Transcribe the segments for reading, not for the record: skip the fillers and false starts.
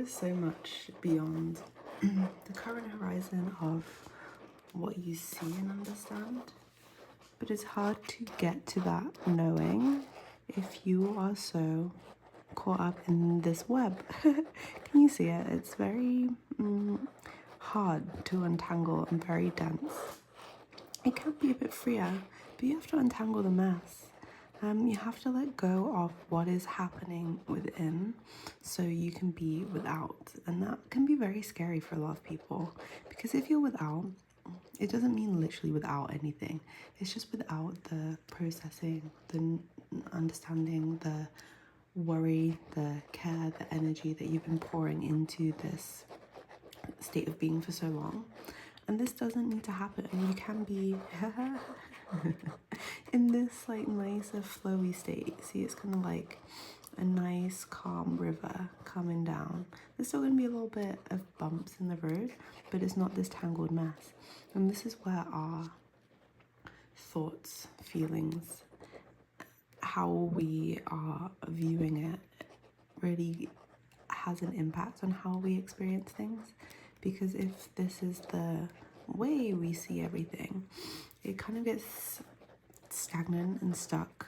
is so much beyond the current horizon of what you see and understand, but it's hard to get to that knowing if you are so caught up in this web. Can you see it? It's very hard to untangle and very dense. It can be a bit freer, but you have to untangle the mess. You have to let go of what is happening within so you can be without. And that can be very scary for a lot of people, because if you're without, it doesn't mean literally without anything. It's just without the processing, the understanding, the worry, the care, the energy that you've been pouring into this state of being for so long. And this doesn't need to happen. You can be in this like nicer flowy state. See, it's kind of like a nice calm river coming down. There's still going to be a little bit of bumps in the road, but it's not this tangled mess. And this is where our thoughts, feelings, how we are viewing it really has an impact on how we experience things. Because if this is the way we see everything, it kind of gets stagnant and stuck,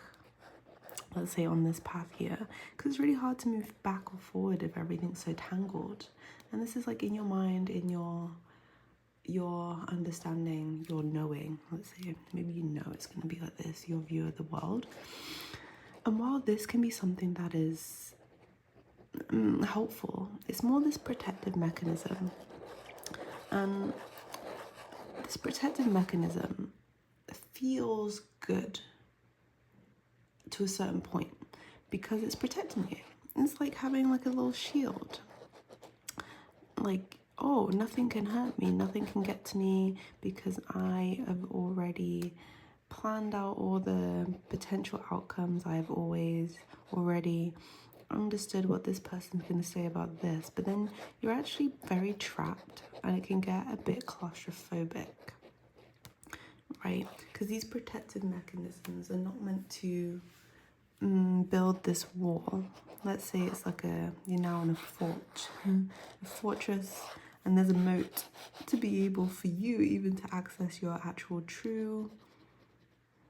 let's say, on this path here, because it's really hard to move back or forward if everything's so tangled. And this is like in your mind, in your understanding, your knowing. Let's say maybe you know it's going to be like this, your view of the world. And while this can be something that is helpful, it's more this protective mechanism. And this protective mechanism feels good to a certain point because it's protecting you. It's like having like a little shield. Like, oh, nothing can hurt me, nothing can get to me because I have already planned out all the potential outcomes. I've always already understood what this person's going to say about this. But then you're actually very trapped and it can get a bit claustrophobic, right? Because these protective mechanisms are not meant to build this wall. Let's say it's like you're now in a fortress, and there's a moat to be able for you even to access your actual true,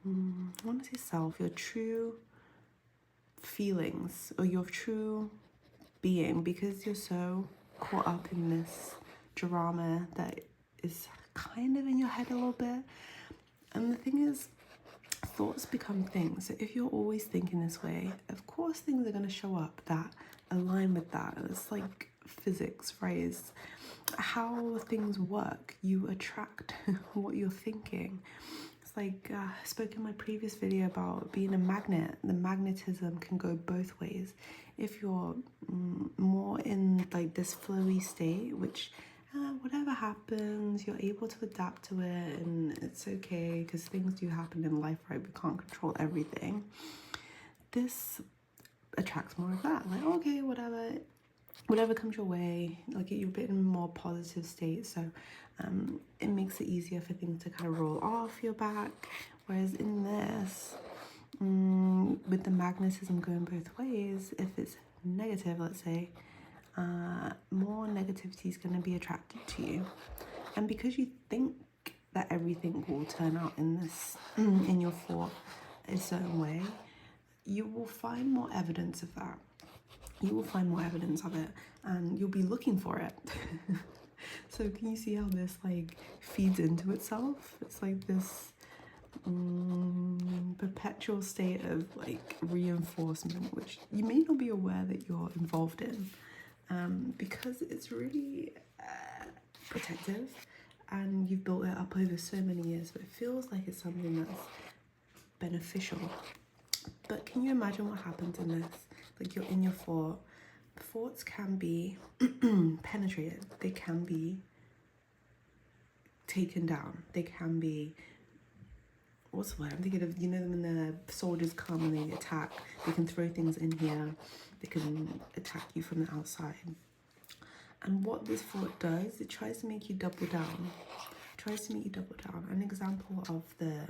I want to say self, your true feelings or your true being, because you're so caught up in this drama that is kind of in your head a little bit. And the thing is, thoughts become things. So if you're always thinking this way, of course things are going to show up that align with that. It's like physics, right? It's how things work. You attract what you're thinking. It's like I spoke in my previous video about being a magnet. The magnetism can go both ways. If you're more in like this flowy state, which whatever happens, you're able to adapt to it, and it's okay because things do happen in life, right? We can't control everything. This attracts more of that, like, okay, whatever comes your way, like you're a bit in a more positive state, so it makes it easier for things to kind of roll off your back. Whereas in this, with the magnetism going both ways, if it's negative, let's say, more negativity is going to be attracted to you. And because you think that everything will turn out in this in your thought a certain way, you will find more evidence of that. You will find more evidence of it, and you'll be looking for it. So can you see how this like feeds into itself? It's like this perpetual state of like reinforcement, which you may not be aware that you're involved in, because it's really protective and you've built it up over so many years, but it feels like it's something that's beneficial. But can you imagine what happens in this? Like you're in your thought. Thoughts can be penetrated. They can be taken down. They can be, what's the word? I'm thinking of, you know, when the soldiers come and they attack, they can throw things in here. They can attack you from the outside. And what this thought does, it tries to make you double down. It tries to make you double down. An example of the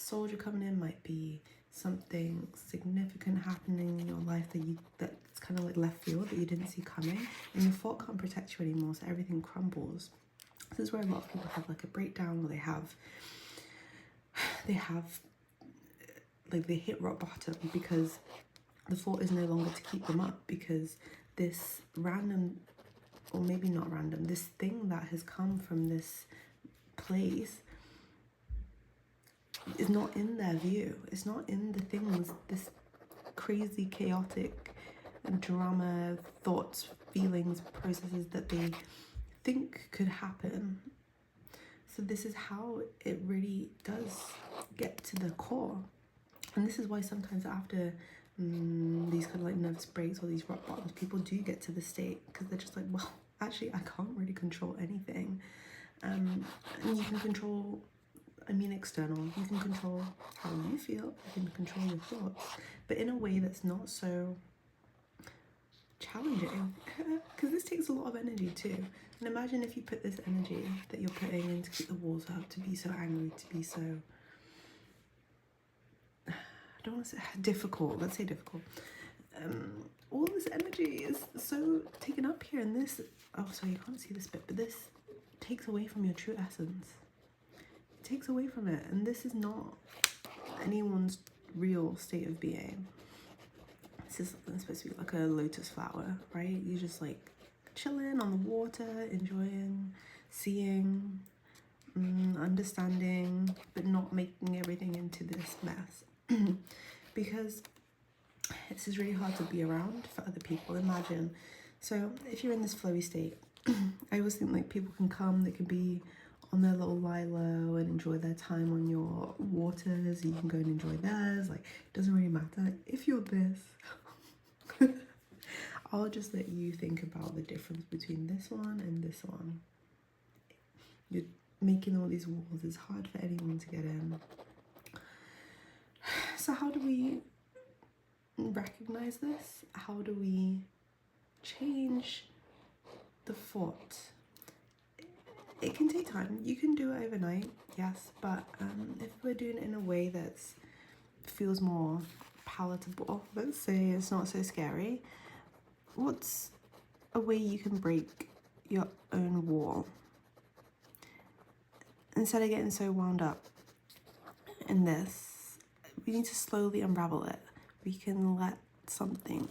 soldier coming in, might be something significant happening in your life that's kind of like left field that you didn't see coming, and your fort can't protect you anymore, so everything crumbles. This is where a lot of people have like a breakdown, where they have like they hit rock bottom because the fort is no longer to keep them up, because this random, or maybe not random, this thing that has come from this place is not in their view. It's not in the things, this crazy, chaotic drama, thoughts, feelings, processes that they think could happen. So this is how it really does get to the core. And this is why sometimes after these kind of like nervous breaks or these rock bottoms, people do get to the state, because they're just like, well, actually, I can't really control anything. And you can control, I mean, external. You can control how you feel. You can control your thoughts, but in a way that's not so challenging, because this takes a lot of energy too. And imagine if you put this energy that you're putting in to keep the walls up, to be so angry, to be so, I don't want to say difficult, let's say difficult. All this energy is so taken up here, and this, oh, sorry, you can't see this bit, but this takes away from your true essence. It takes away from it, and this is not anyone's real state of being. This is supposed to be like a lotus flower, right? You're just like chilling on the water, enjoying, seeing, understanding, but not making everything into this mess. Because this is really hard to be around for other people. Imagine, so if you're in this flowy state, I always think like people can come, they can be on their little lie low and enjoy their time on your waters. You can go and enjoy theirs. Like, it doesn't really matter if you're this. I'll just let you think about the difference between this one and this one. You're making all these walls. It's hard for anyone to get in. So how do we recognize this? How do we change the fort? It can take time. You can do it overnight, yes, but if we're doing it in a way that feels more palatable, let's say it's not so scary, what's a way you can break your own wall? Instead of getting so wound up in this, we need to slowly unravel it. We can let something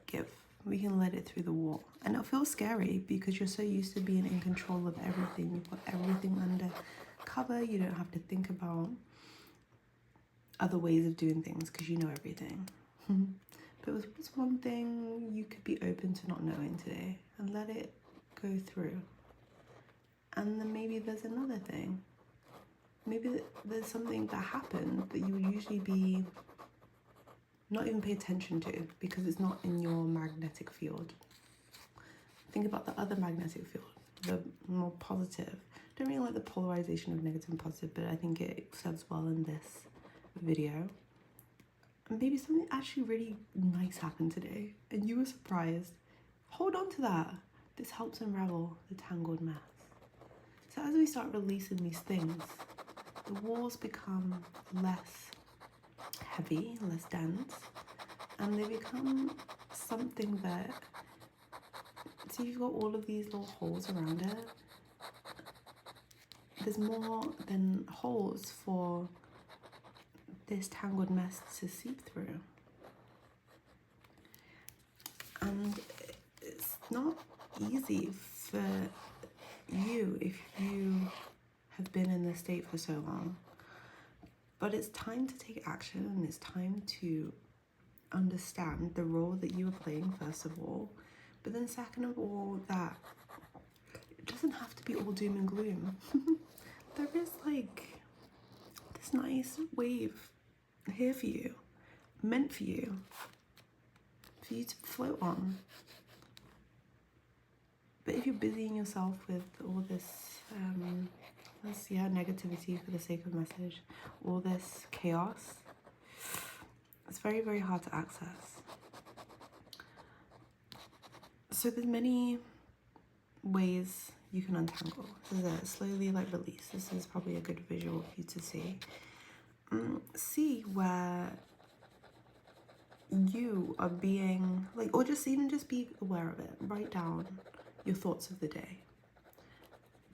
give. We can let it through the wall. And it'll feel scary because you're so used to being in control of everything. You've got everything under cover. You don't have to think about other ways of doing things because you know everything. But what's one thing you could be open to not knowing today, and let it go through? And then maybe there's another thing. Maybe there's something that happened that you would usually be not even pay attention to because it's not in your magnetic field. Think about the other magnetic field, the more positive. I don't really like the polarization of negative and positive, but I think it serves well in this video. And maybe something actually really nice happened today and you were surprised. Hold on to that. This helps unravel the tangled mess. So as we start releasing these things, the walls become less heavy, less dense, and they become something that, so you've got all of these little holes around it. There's more than holes for this tangled mess to seep through. And it's not easy for you if you have been in this state for so long. But it's time to take action, and it's time to understand the role that you are playing, first of all. But then second of all, that it doesn't have to be all doom and gloom. There is like this nice wave here for you, meant for you to float on. But if you're busying yourself with all this negativity for the sake of message, all this chaos, it's very, very hard to access. So there's many ways you can untangle. This is a slowly like release. This is probably a good visual for you to see. see where you are being like, or just even just be aware of it. Write down your thoughts of the day.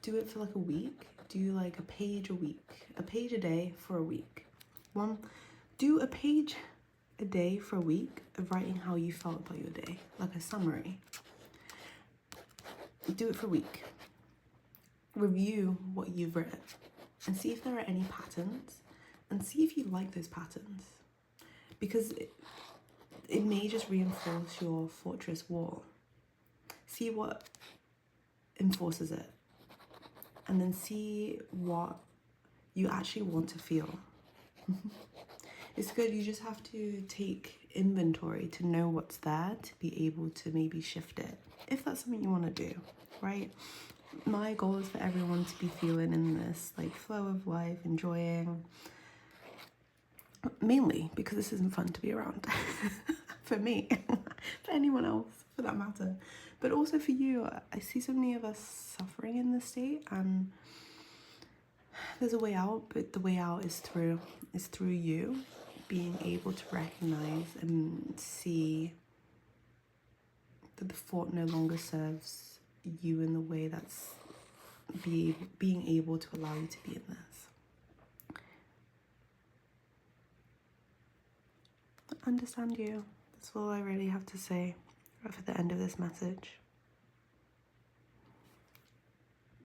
Do it for like a week. Do like a page a week, a page a day for a week. Do a page a day for a week of writing how you felt about your day, like a summary. Do it for a week. Review what you've written and see if there are any patterns, and see if you like those patterns, because it may just reinforce your fortress wall. See what enforces it, and then see what you actually want to feel. It's good. You just have to take inventory to know what's there, to be able to maybe shift it if that's something you want to do, right? My goal is for everyone to be feeling in this like flow of life, enjoying, mainly because this isn't fun to be around for me, for anyone else for that matter, but also for you. I see so many of us suffering in this state, and there's a way out, but the way out is through you being able to recognize and see that the thought no longer serves you in the way that's being able to allow you to be in this. Understand you. That's all I really have to say for the end of this message.